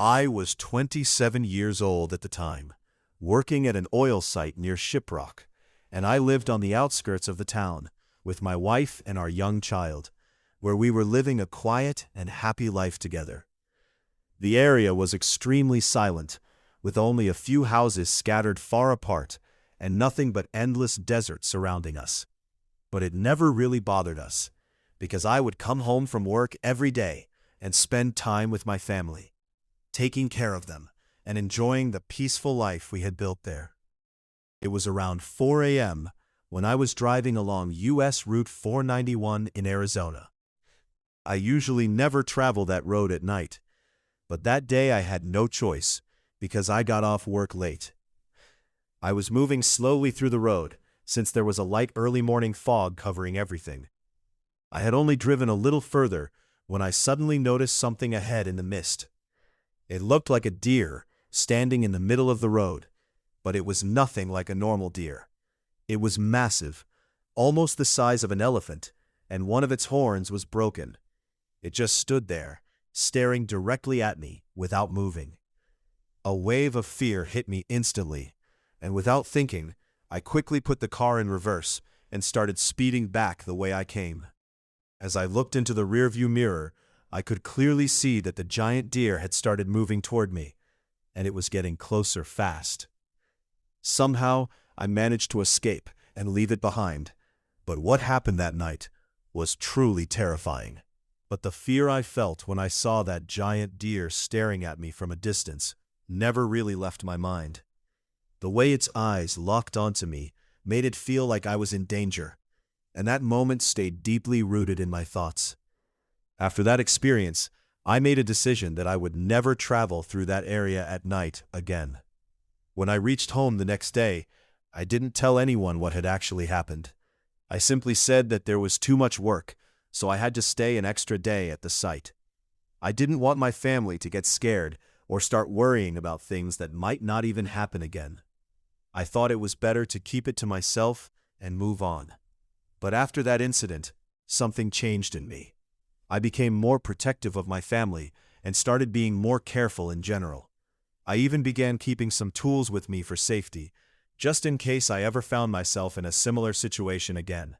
I was 27 years old at the time, working at an oil site near Shiprock, and I lived on the outskirts of the town with my wife and our young child, where we were living a quiet and happy life together. The area was extremely silent, with only a few houses scattered far apart and nothing but endless desert surrounding us. But it never really bothered us, because I would come home from work every day and spend time with my family, taking care of them and enjoying the peaceful life we had built there. It was around 4 a.m. when I was driving along U.S. Route 491 in Arizona. I usually never travel that road at night, but that day I had no choice because I got off work late. I was moving slowly through the road since there was a light early morning fog covering everything. I had only driven a little further when I suddenly noticed something ahead in the mist. It looked like a deer standing in the middle of the road, but it was nothing like a normal deer. It was massive, almost the size of an elephant, and one of its horns was broken. It just stood there, staring directly at me without moving. A wave of fear hit me instantly, and without thinking, I quickly put the car in reverse and started speeding back the way I came. As I looked into the rearview mirror, I could clearly see that the giant deer had started moving toward me, and it was getting closer fast. Somehow, I managed to escape and leave it behind, but what happened that night was truly terrifying. But the fear I felt when I saw that giant deer staring at me from a distance never really left my mind. The way its eyes locked onto me made it feel like I was in danger, and that moment stayed deeply rooted in my thoughts. After that experience, I made a decision that I would never travel through that area at night again. When I reached home the next day, I didn't tell anyone what had actually happened. I simply said that there was too much work, so I had to stay an extra day at the site. I didn't want my family to get scared or start worrying about things that might not even happen again. I thought it was better to keep it to myself and move on. But after that incident, something changed in me. I became more protective of my family and started being more careful in general. I even began keeping some tools with me for safety, just in case I ever found myself in a similar situation again.